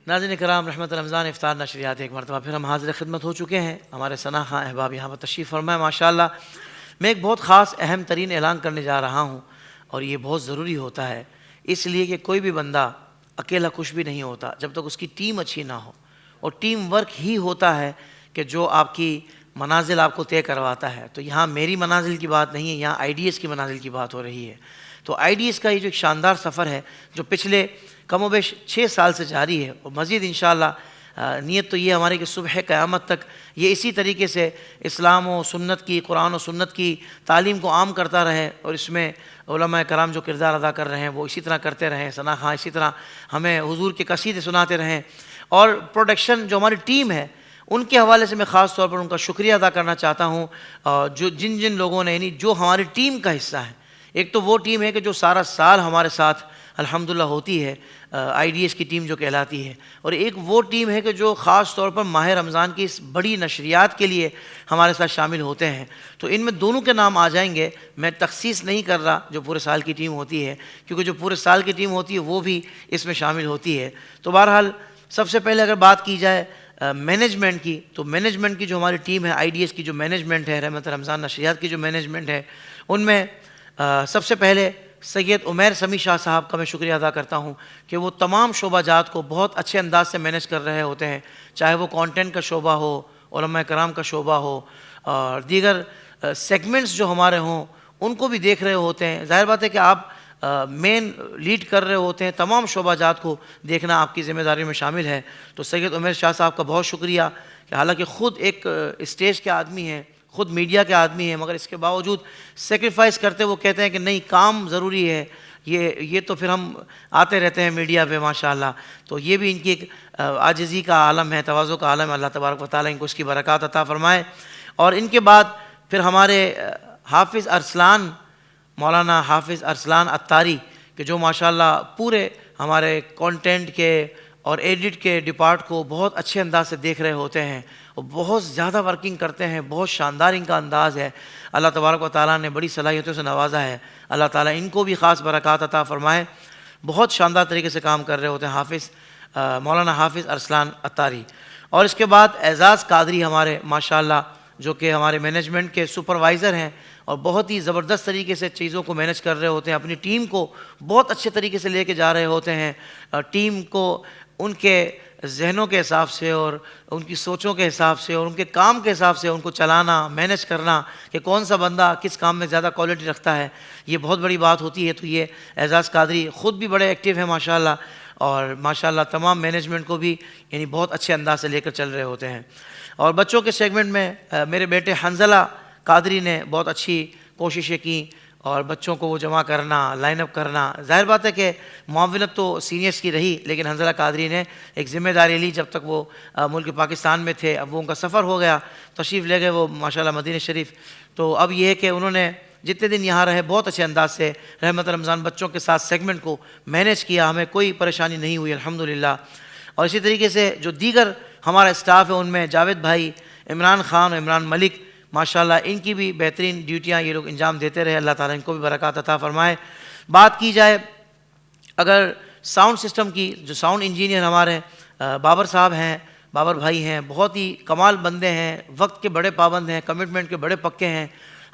ناظرین کرام، رحمت رمضان افطار نشریات ایک مرتبہ پھر ہم حاضر خدمت ہو چکے ہیں۔ ہمارے ثنا خاں احباب یہاں پر تشریف فرمائے ماشاءاللہ۔ میں ایک بہت خاص اہم ترین اعلان کرنے جا رہا ہوں، اور یہ بہت ضروری ہوتا ہے، اس لیے کہ کوئی بھی بندہ اکیلا کچھ بھی نہیں ہوتا جب تک اس کی ٹیم اچھی نہ ہو، اور ٹیم ورک ہی ہوتا ہے کہ جو آپ کی منازل آپ کو طے کرواتا ہے۔ تو یہاں میری منازل کی بات نہیں ہے، یہاں آئی ڈی ایس کی منازل کی بات ہو رہی ہے۔ تو آئی ڈی ایس کا یہ جو ایک شاندار سفر ہے جو پچھلے کم و بیش 6 سال سے جاری ہے، اور مزید انشاءاللہ نیت تو یہ ہماری کہ صبح قیامت تک یہ اسی طریقے سے اسلام و سنت کی، قرآن و سنت کی تعلیم کو عام کرتا رہے، اور اس میں علماء کرام جو کردار ادا کر رہے ہیں وہ اسی طرح کرتے رہیں، ثنا خاں اسی طرح ہمیں حضور کے قصیدے سناتے رہیں، اور پروڈکشن جو ہماری ٹیم ہے ان کے حوالے سے میں خاص طور پر ان کا شکریہ ادا کرنا چاہتا ہوں، جو جن لوگوں نے، یعنی جو ہماری ٹیم کا حصہ ہے۔ ایک تو وہ ٹیم ہے کہ جو سارا سال ہمارے ساتھ الحمدللہ ہوتی ہے، آئی ڈی ایس کی ٹیم جو کہلاتی ہے، اور ایک وہ ٹیم ہے کہ جو خاص طور پر ماہ رمضان کی اس بڑی نشریات کے لیے ہمارے ساتھ شامل ہوتے ہیں۔ تو ان میں دونوں کے نام آ جائیں گے، میں تخصیص نہیں کر رہا جو پورے سال کی ٹیم ہوتی ہے، کیونکہ جو پورے سال کی ٹیم ہوتی ہے وہ بھی اس میں شامل ہوتی ہے۔ تو بہرحال سب سے پہلے اگر بات کی جائے مینجمنٹ کی، تو مینجمنٹ کی جو ہماری ٹیم ہے، آئی ڈی ایس کی جو مینجمنٹ ہے، رحمت رمضان نشریات کی جو مینجمنٹ ہے، ان میں سب سے پہلے سید عمیر سمیع شاہ صاحب کا میں شکریہ ادا کرتا ہوں کہ وہ تمام شعبہ جات کو بہت اچھے انداز سے مینیج کر رہے ہوتے ہیں، چاہے وہ کانٹینٹ کا شعبہ ہو، علماء کرام کا شعبہ ہو، اور دیگر سیگمنٹس جو ہمارے ہوں ان کو بھی دیکھ رہے ہوتے ہیں۔ ظاہر بات ہے کہ آپ مین لیڈ کر رہے ہوتے ہیں، تمام شعبہ جات کو دیکھنا آپ کی ذمہ داریوں میں شامل ہے۔ تو سید عمیر شاہ صاحب کا بہت شکریہ کہ حالانکہ خود ایک اسٹیج کے آدمی ہیں، خود میڈیا کے آدمی ہیں، مگر اس کے باوجود سیکریفائز کرتے وہ کہتے ہیں کہ نہیں، کام ضروری ہے، یہ تو پھر ہم آتے رہتے ہیں میڈیا پہ ماشاءاللہ۔ تو یہ بھی ان کی ایک عاجزی کا عالم ہے، تواضع کا عالم ہے، اللہ تبارک و تعالیٰ ان کو اس کی برکات عطا فرمائے۔ اور ان کے بعد پھر ہمارے حافظ ارسلان، مولانا حافظ ارسلان عطاری، کہ جو ماشاءاللہ پورے ہمارے کانٹینٹ کے اور ایڈٹ کے ڈپارٹ کو بہت اچھے انداز سے دیکھ رہے ہوتے ہیں، اور بہت زیادہ ورکنگ کرتے ہیں، بہت شاندار ان کا انداز ہے۔ اللہ تبارک و تعالیٰ نے بڑی صلاحیتوں سے نوازا ہے، اللہ تعالیٰ ان کو بھی خاص برکات عطا فرمائے۔ بہت شاندار طریقے سے کام کر رہے ہوتے ہیں مولانا حافظ ارسلان عطاری۔ اور اس کے بعد اعزاز قادری ہمارے ماشاءاللہ جو کہ ہمارے مینجمنٹ کے سپروائزر ہیں، اور بہت ہی زبردست طریقے سے چیزوں کو مینیج کر رہے ہوتے ہیں، اپنی ٹیم کو بہت اچھے طریقے سے لے کے جا رہے ہوتے ہیں، ٹیم کو ان کے ذہنوں کے حساب سے اور ان کی سوچوں کے حساب سے اور ان کے کام کے حساب سے ان کو چلانا، مینیج کرنا کہ کون سا بندہ کس کام میں زیادہ کوالٹی رکھتا ہے، یہ بہت بڑی بات ہوتی ہے۔ تو یہ اعزاز قادری خود بھی بڑے ایکٹیو ہیں ماشاءاللہ، اور ماشاءاللہ تمام مینجمنٹ کو بھی یعنی بہت اچھے انداز سے لے کر چل رہے ہوتے ہیں۔ اور بچوں کے سیگمنٹ میں میرے بیٹے حنظلہ قادری نے بہت اچھی کوششیں کی، اور بچوں کو وہ جمع کرنا، لائن اپ کرنا۔ ظاہر بات ہے کہ معاونت تو سینئرس کی رہی، لیکن حنظلہ قادری نے ایک ذمہ داری لی جب تک وہ ملک پاکستان میں تھے۔ اب وہ ان کا سفر ہو گیا، تشریف لے گئے وہ ماشاءاللہ مدینہ شریف۔ تو اب یہ ہے کہ انہوں نے جتنے دن یہاں رہے بہت اچھے انداز سے رحمت رمضان بچوں کے ساتھ سیگمنٹ کو مینیج کیا، ہمیں کوئی پریشانی نہیں ہوئی الحمدللہ۔ اور اسی طریقے سے جو دیگر ہمارا اسٹاف ہے ان میں جاوید بھائی، عمران خان اور عمران ملک، ماشاءاللہ ان کی بھی بہترین ڈیوٹیاں یہ لوگ انجام دیتے رہے، اللہ تعالیٰ ان کو بھی برکات عطا فرمائے۔ بات کی جائے اگر ساؤنڈ سسٹم کی، جو ساؤنڈ انجینئر ہمارے بابر صاحب ہیں، بابر بھائی ہیں، بہت ہی کمال بندے ہیں، وقت کے بڑے پابند ہیں، کمٹمنٹ کے بڑے پکے ہیں۔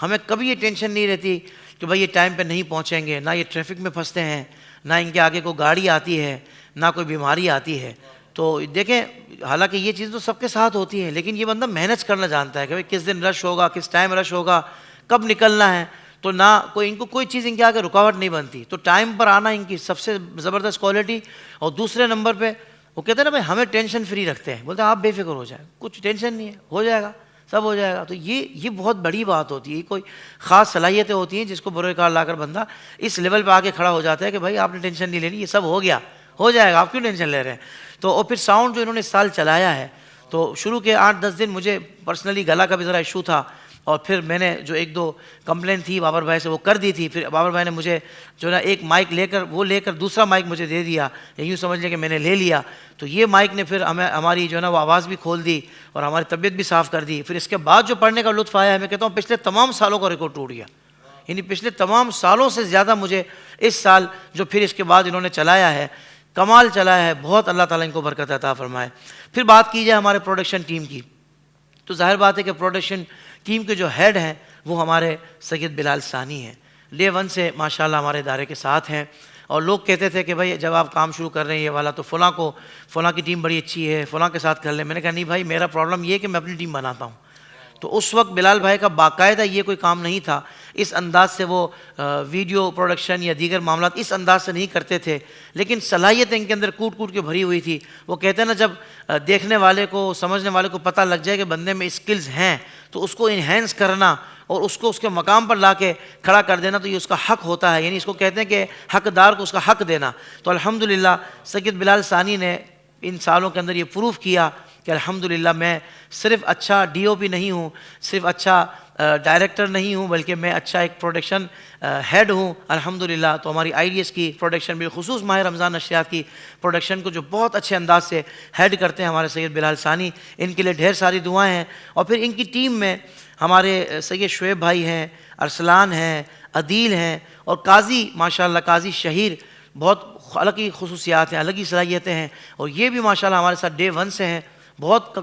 ہمیں کبھی یہ ٹینشن نہیں رہتی کہ بھائی یہ ٹائم پہ نہیں پہنچیں گے، نہ یہ ٹریفک میں پھنستے ہیں، نہ ان کے آگے کوئی گاڑی آتی ہے، نہ کوئی بیماری آتی ہے۔ تو دیکھیں حالانکہ یہ چیز تو سب کے ساتھ ہوتی ہے، لیکن یہ بندہ مینیج کرنا جانتا ہے کہ بھائی کس دن رش ہوگا، کس ٹائم رش ہوگا، کب نکلنا ہے۔ تو نہ ان کو کوئی چیز ان کے آگے رکاوٹ نہیں بنتی۔ تو ٹائم پر آنا ان کی سب سے زبردست کوالٹی۔ اور دوسرے نمبر پہ وہ کہتے ہیں نا بھائی ہمیں ٹینشن فری رکھتے ہیں، بولتے ہیں آپ بے فکر ہو جائیں، کچھ ٹینشن نہیں ہے، ہو جائے گا، سب ہو جائے گا۔ تو یہ بہت بڑی بات ہوتی ہے، یہ کوئی خاص صلاحیتیں ہوتی ہیں جس کو بروئے کار لا کر بندہ اس لیول پہ آ کے کھڑا ہو جاتا ہے کہ بھائی آپ نے ٹینشن نہیں لینی، یہ سب ہو گیا، ہو جائے گا، آپ کیوں ٹینشن لے رہے ہیں۔ تو اور پھر ساؤنڈ جو انہوں نے اس سال چلایا ہے، تو شروع کے 8-10 دن مجھے پرسنلی گلا کا بھی ذرا ایشو تھا، اور پھر میں نے جو 1-2 کمپلین تھی بابر بھائی سے وہ کر دی تھی۔ پھر بابر بھائی نے مجھے جو ہے نا ایک مائک لے کر دوسرا مائک مجھے دے دیا، یوں سمجھ لیں کہ میں نے لے لیا۔ تو یہ مائک نے پھر ہماری جو ہے نا وہ آواز بھی کھول دی اور ہماری طبیعت بھی صاف کر دی۔ پھر اس کے بعد جو پڑھنے کا لطف آیا ہے، میں کہتا ہوں پچھلے تمام سالوں کا ریکارڈ ٹوٹ گیا، یعنی پچھلے تمام سالوں سے زیادہ مجھے اس سال جو پھر اس کے بعد انہوں نے چلایا ہے کمال چلا ہے، بہت اللہ تعالیٰ ان کو برکت عطا فرمائے۔ پھر بات کی جائے ہمارے پروڈکشن ٹیم کی، تو ظاہر بات ہے کہ پروڈکشن ٹیم کے جو ہیڈ ہیں وہ ہمارے سید بلال ثانی ہیں، ڈے ون سے ماشاءاللہ ہمارے ادارے کے ساتھ ہیں۔ اور لوگ کہتے تھے کہ بھائی جب آپ کام شروع کر رہے ہیں یہ والا تو فلاں کی ٹیم بڑی اچھی ہے، فلاں کے ساتھ کر لیں۔ میں نے کہا نہیں بھائی، میرا پرابلم یہ ہے کہ میں اپنی ٹیم بناتا ہوں۔ تو اس وقت بلال بھائی کا باقاعدہ یہ کوئی کام نہیں تھا، اس انداز سے وہ ویڈیو پروڈکشن یا دیگر معاملات اس انداز سے نہیں کرتے تھے، لیکن صلاحیت ان کے اندر کوٹ کوٹ کے بھری ہوئی تھی۔ وہ کہتے ہیں نا، جب دیکھنے والے کو، سمجھنے والے کو پتہ لگ جائے کہ بندے میں اسکلز ہیں تو اس کو انہینس کرنا اور اس کو اس کے مقام پر لا کے کھڑا کر دینا تو یہ اس کا حق ہوتا ہے، یعنی اس کو کہتے ہیں کہ حقدار کو اس کا حق دینا۔ تو الحمدللہ سید بلال ثانی نے ان سالوں کے اندر یہ پروف کیا کہ الحمدللہ میں صرف اچھا ڈی او پی نہیں ہوں، صرف اچھا ڈائریکٹر نہیں ہوں، بلکہ میں اچھا ایک پروڈکشن ہیڈ ہوں الحمدللہ۔ تو ہماری آئی ڈی ایس کی پروڈکشن، بالخصوص ماہ رمضان نشریات کی پروڈکشن کو جو بہت اچھے انداز سے ہیڈ کرتے ہیں ہمارے سید بلال ثانی، ان کے لیے ڈھیر ساری دعائیں ہیں۔ اور پھر ان کی ٹیم میں ہمارے سید شعیب بھائی ہیں، ارسلان ہیں، عدیل ہیں، اور قاضی ماشاءاللہ قاضی شہیر، بہت الگ ہی خصوصیات ہیں، الگ ہی صلاحیتیں ہیں، اور یہ بھی ماشاءاللہ ہمارے ساتھ ڈے ون سے ہیں۔ بہت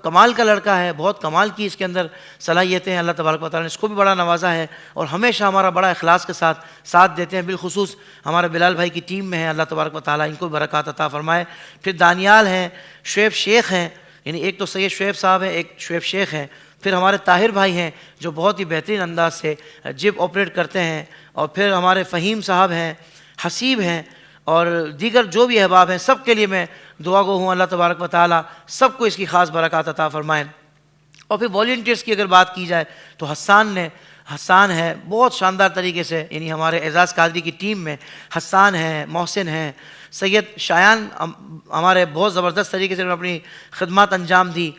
کمال کا لڑکا ہے، بہت کمال کی اس کے اندر صلاحیتیں ہیں، اللہ تبارک و تعالیٰ نے اس کو بھی بڑا نوازا ہے، اور ہمیشہ ہمارا بڑا اخلاص کے ساتھ دیتے ہیں۔ بالخصوص ہمارے بلال بھائی کی ٹیم میں ہیں، اللہ تبارک و تعالیٰ ان کو بھی برکات عطا فرمائے۔ پھر دانیال ہیں، شعیب شیخ ہیں، یعنی ایک تو سید شعیب صاحب ہیں، ایک شعیب شیخ ہیں۔ پھر ہمارے طاہر بھائی ہیں جو بہت ہی بہترین انداز سے جب آپریٹ کرتے ہیں، اور پھر ہمارے فہیم صاحب ہیں، حسیب ہیں، اور دیگر جو بھی احباب ہیں، سب کے لیے میں دعا گو ہوں، اللہ تبارک و تعالیٰ سب کو اس کی خاص برکات عطا فرمائیں۔ اور پھر والنٹیئرس کی اگر بات کی جائے تو حسان ہے بہت شاندار طریقے سے، یعنی ہمارے اعزاز قادری کی ٹیم میں حسان ہیں، محسن ہیں، سید شایان ہمارے بہت زبردست طریقے سے اپنی خدمات انجام دی،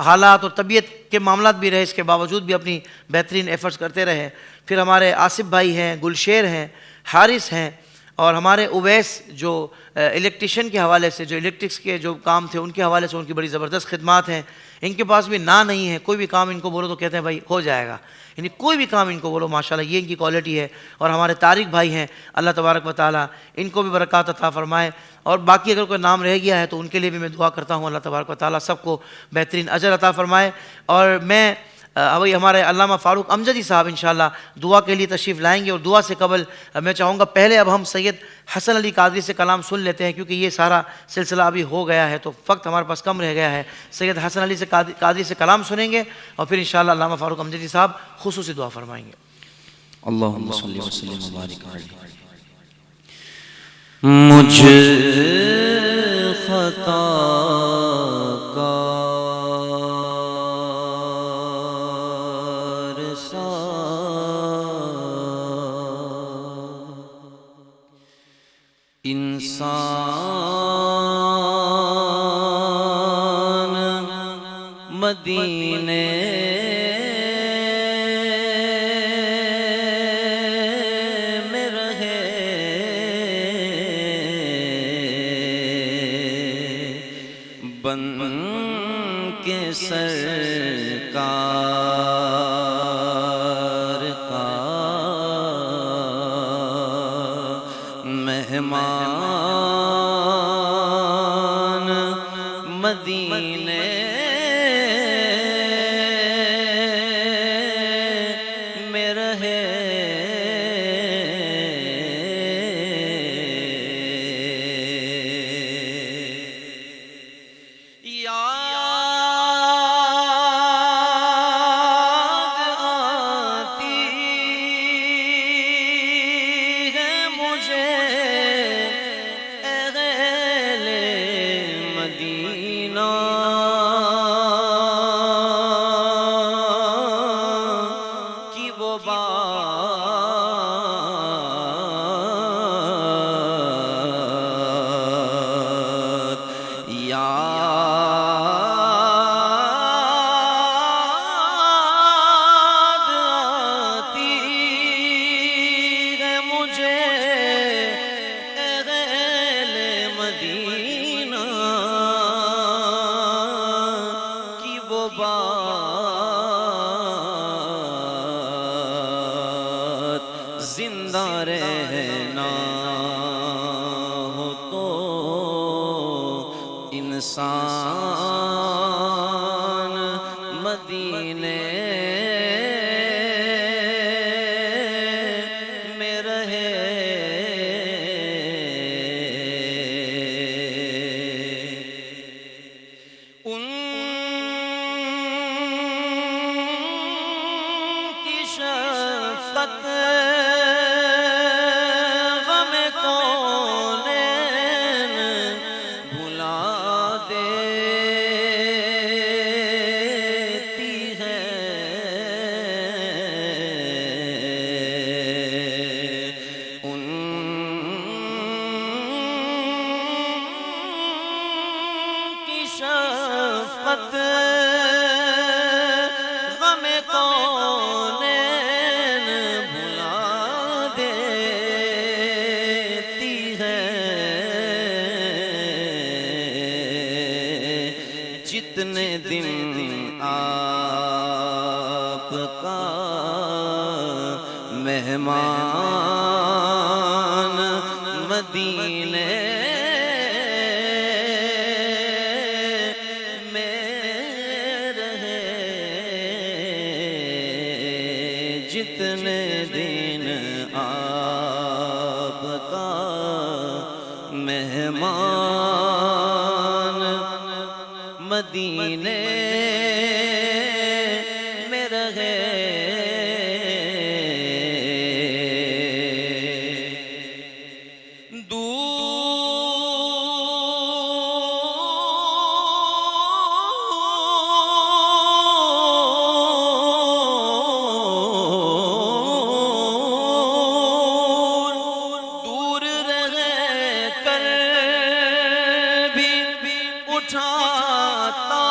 حالات اور طبیعت کے معاملات بھی رہے، اس کے باوجود بھی اپنی بہترین ایفرٹس کرتے رہے۔ پھر ہمارے آصف بھائی ہیں، گلشیر ہیں، حارث ہیں، اور ہمارے اویس جو الیکٹریشین کے حوالے سے، جو الیکٹرکس کے جو کام تھے ان کے حوالے سے ان کی بڑی زبردست خدمات ہیں۔ ان کے پاس بھی نہیں ہے، کوئی بھی کام ان کو بولو تو کہتے ہیں بھائی ہو جائے گا، یعنی کوئی بھی کام ان کو بولو ماشاءاللہ، یہ ان کی کوالٹی ہے۔ اور ہمارے طارق بھائی ہیں، اللہ تبارک و تعالیٰ ان کو بھی برکات عطا فرمائے۔ اور باقی اگر کوئی نام رہ گیا ہے تو ان کے لیے بھی میں دعا کرتا ہوں، اللہ تبارک و تعالیٰ سب کو بہترین اجر عطا فرمائے۔ اور میں ابھی ہمارے علامہ فاروق امجدی صاحب انشاءاللہ دعا کے لیے تشریف لائیں گے، اور دعا سے قبل میں چاہوں گا پہلے اب ہم سید حسن علی قادری سے کلام سن لیتے ہیں، کیونکہ یہ سارا سلسلہ ابھی ہو گیا ہے تو وقت ہمارے پاس کم رہ گیا ہے۔ سید حسن علی سے قادری سے کلام سنیں گے، اور پھر انشاءاللہ علامہ فاروق امجدی صاحب خصوصی دعا فرمائیں گے۔ اللہم صلی وسلم وبارک علیہ۔ مجھ خطا انسان مدینے میں رہے، بن کے سرکار کا مہمان مدینے میں رہے، زندہ رہنا ہو انسان مدینے میں رہے ان کی شفقت غم کونین بھلا دیتی ہے ان کی شفقت غم کونین بھلا دیتی ہے جتنے دن آپ کا مہمان مدینے میں رہے جتنے دن آپ کا مہمان مدینے میں رہے دور رہ کر بھی اٹھاتا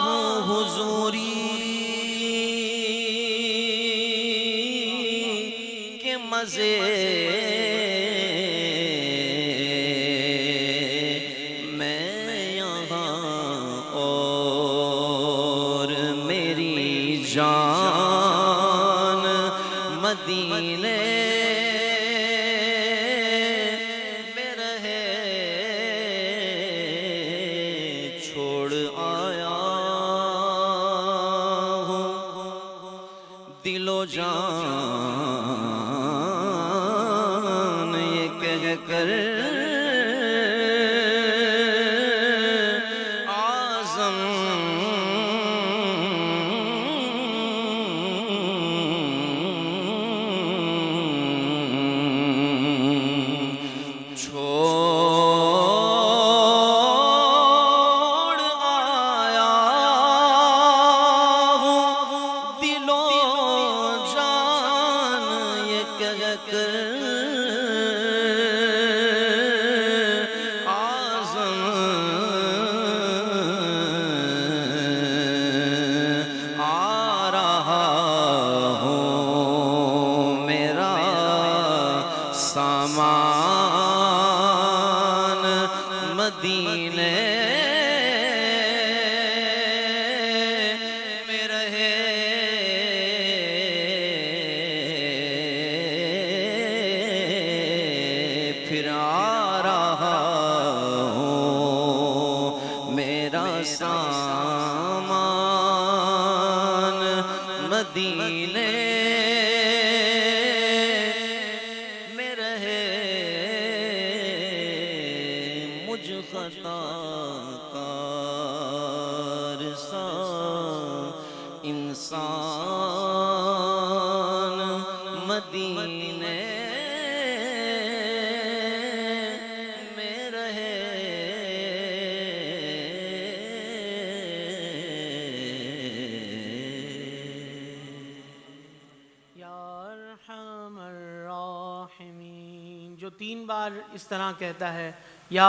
ہوں حضوری کے مزے میں یہاں اور میری جان مدینے میں رہے چھوڑ آیا ہوں دل و جان یہ کہہ کر اعظم چھوڑ آیا ہوں دل و جان یہ کہہ کر اعظم آ رہا ہوں میرا سامان مدینے میں رہے پھر آ رہا ہوں میرا سامان مدینے میں رہے مجھ خطا کار سا انسان مدینے میں رہے یا ارحم الراحمین، جو 3 بار اس طرح کہتا ہے یا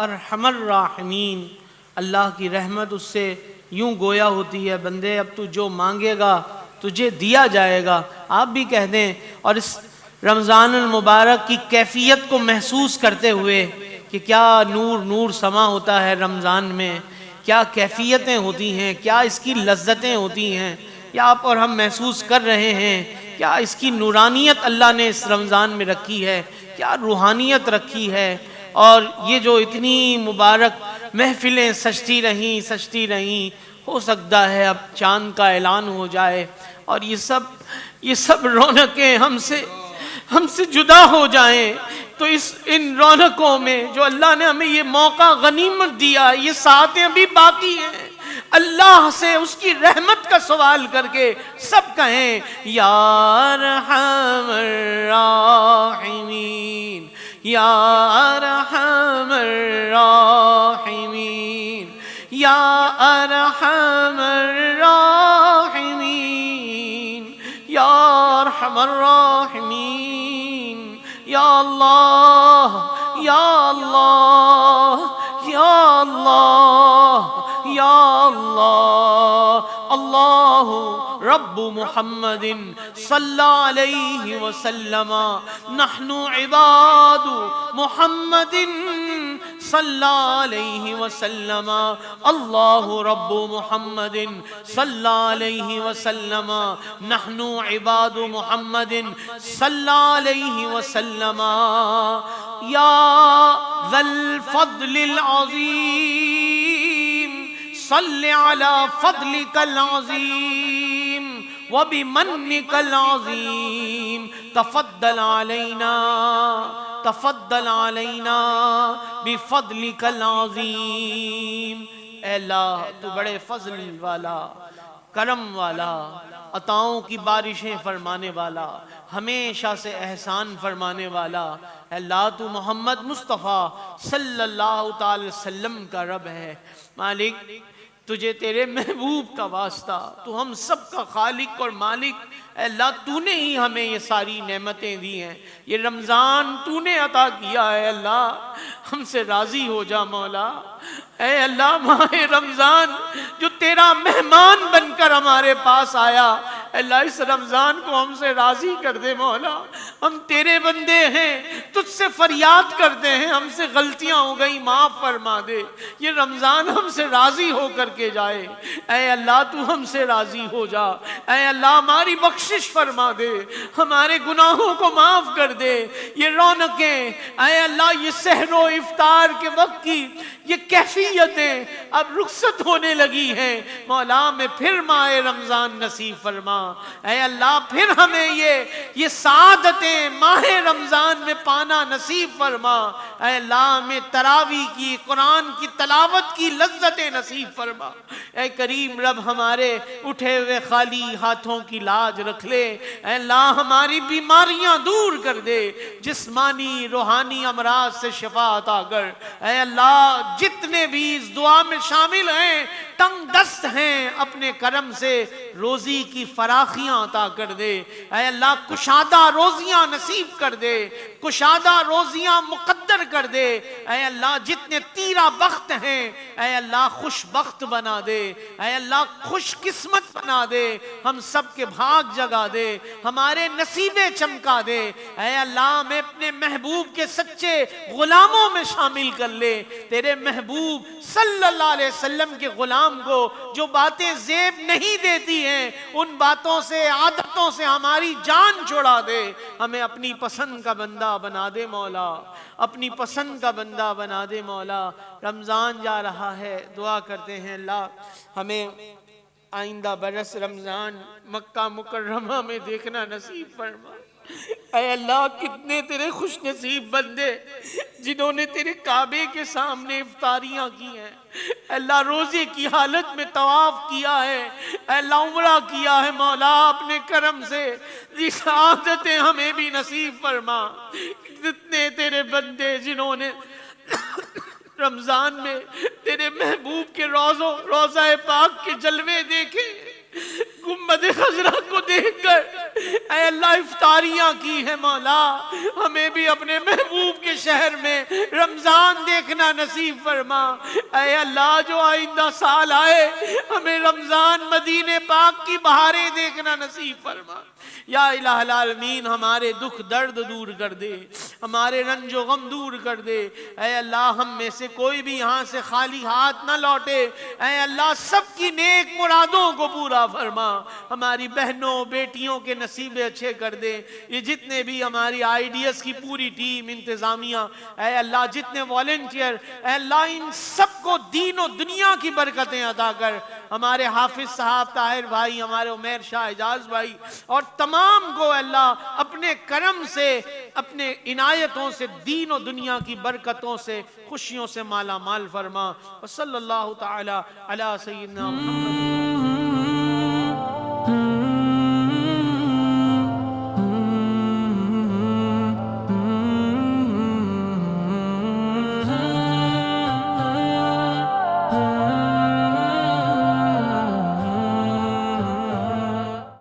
ارحم الراحمین، اللہ کی رحمت اس سے یوں گویا ہوتی ہے بندے اب تو جو مانگے گا تجھے دیا جائے گا. آپ بھی کہہ دیں اور اس رمضان المبارک کی کیفیت کو محسوس کرتے ہوئے کہ کیا نور نور سما ہوتا ہے رمضان میں، کیا کیفیتیں ہوتی ہیں، کیا اس کی لذتیں ہوتی ہیں، کیا آپ اور ہم محسوس کر رہے ہیں، کیا اس کی نورانیت اللہ نے اس رمضان میں رکھی ہے، کیا روحانیت رکھی ہے. اور یہ جو اتنی مبارک محفلیں سجتی رہیں، ہو سکتا ہے اب چاند کا اعلان ہو جائے اور یہ سب رونقیں ہم سے جدا ہو جائیں، تو ان رونقوں میں جو اللہ نے ہمیں یہ موقع غنیمت دیا، یہ ساعتیں ابھی باقی ہیں، اللہ سے اس کی رحمت کا سوال کر کے سب کہیں یا ارحم الراحمین، یا ارحم الراحمین، یا ارحم الراحمین، یا ارحم الراحمین، یا اللہ، یا اللہ، یا اللہ، یا اللہ۔ اللہ رب محمد صلی علیہ وسلم، نحن عباد محمد صلی علیہ وسلم، اللہ رب محمد صلی علیہ وسلم، نحن عباد محمد صلی علیہ وسلم، یا ذا الفضل العظیم صل علی فضلک العظیم وبمنک العظیم، تفضل علینا بفضلک العظیم۔ اے اللہ تو بڑے فضل والا، کرم والا، عطاؤں کی بارشیں فرمانے والا، ہمیشہ سے احسان فرمانے والا، اے اللہ تو محمد مصطفیٰ صلی اللہ تعالی وسلم کا رب ہے۔ مالک تجھے تیرے محبوب کا واسطہ، تو ہم سب کا خالق اور مالک، اے اللہ تو نے ہی ہمیں یہ ساری نعمتیں دی ہیں، یہ رمضان تو نے عطا کیا ہے، اللہ ہم سے راضی ہو جا مولا۔ اے اللہ ماہ رمضان جو تیرا مہمان بن کر ہمارے پاس آیا، اے اللہ اس رمضان کو ہم سے راضی کر دے مولا، ہم تیرے بندے ہیں، تجھ سے فریاد کرتے ہیں، ہم سے غلطیاں ہو گئی معاف فرما دے، یہ رمضان ہم سے راضی ہو کر کے جائے۔ اے اللہ تو ہم سے راضی ہو جا، اے اللہ ہماری بخشش فرما دے، ہمارے گناہوں کو معاف کر دے۔ یہ رونقیں اے اللہ، یہ سحر و افطار کے وقت کی یہ کیفیتیں اب رخصت ہونے لگی ہیں، مولا میں پھر ماہ رمضان نصیب فرما۔ اے اللہ پھر ہمیں یہ سعادتیں ماہ رمضان میں پانا نصیب فرما۔ اے اللہ ہمیں تراویح کی، قرآن کی تلاوت کی لذتیں نصیب فرما۔ اے کریم رب ہمارے اٹھے ہوئے خالی ہاتھوں کی لاج رکھ لے، اے اللہ ہماری بیماریاں دور کر دے، جسمانی روحانی امراض سے شفا عطا کر۔ اے اللہ جتنے بھی اس دعا میں شامل ہیں، تنگ دست ہیں، اپنے کرم سے روزی کی فراخیاں عطا کر دے۔ اے اللہ کشادہ روزیاں نصیب کر دے، کشادہ روزیاں مقدر کر دے۔ اے اللہ جتنے تیرہ بخت ہیں، اے اللہ خوش بخت بنا دے، اے اللہ خوش قسمت بنا دے، ہم سب کے بھاگ جگا دے، ہمارے نصیبیں چمکا دے۔ اے اللہ ہمیں اپنے محبوب کے سچے غلاموں میں شامل کر لے، تیرے محبوب صلی اللہ علیہ وسلم کے غلام کو جو باتیں زیب نہیں دیتی ہیں، ان باتوں سے عادتوں سے ہماری جان چھڑا دے، ہمیں اپنی پسند کا بندہ بنا دے مولا، اپنی پسند کا بندہ بنا دے مولا۔ رمضان جا رہا ہے، دعا کرتے ہیں اللہ ہمیں آئندہ برس رمضان مکہ مکرمہ میں دیکھنا نصیب فرما۔ اے اللہ کتنے تیرے خوش نصیب بندے جنہوں نے تیرے کعبے کے سامنے افطاریاں کی ہیں، اے اللہ روزے کی حالت میں طواف کیا ہے، اے اللہ عمرہ کیا ہے، مولا اپنے کرم سے یہ سعادتیں ہمیں بھی نصیب فرما۔ جتنے تیرے بندے جنہوں نے رمضان میں تیرے محبوب کے روضہ پاک کے جلوے دیکھے، گنبد خضرا کو دیکھ کر اے اللہ افطاریاں کی ہے، مولا ہمیں بھی اپنے محبوب کے شہر میں رمضان دیکھنا نصیب فرما۔ اے اللہ جو آئندہ سال آئے ہمیں رمضان مدینے پاک کی بہاریں دیکھنا نصیب فرما۔ یا الہ العالمین ہمارے دکھ درد دور کر دے، ہمارے رنج و غم دور کر دے۔ اے اللہ ہم میں سے کوئی بھی یہاں سے خالی ہاتھ نہ لوٹے، اے اللہ سب کی نیک مرادوں کو پورا فرما، ہماری بہنوں بیٹیوں کے نصیبے اچھے کر دے. یہ جتنے بھی ہماری IDS کی پوری ٹیم انتظامیہ اے اللہ جتنے والنٹیئر اے اللہ ان سب کو دین و دنیا کی برکتیں عطا کر. ہمارے حافظ صاحب طاہر بھائی ہمارے عمیر شاہ اعجاز بھائی اور تمام کو اللہ اپنے کرم سے اپنے عنایتوں سے دین و دنیا کی برکتوں سے خوشیوں سے مالا مال فرما. وصلی اللہ تعالی علی سیدنا محمد.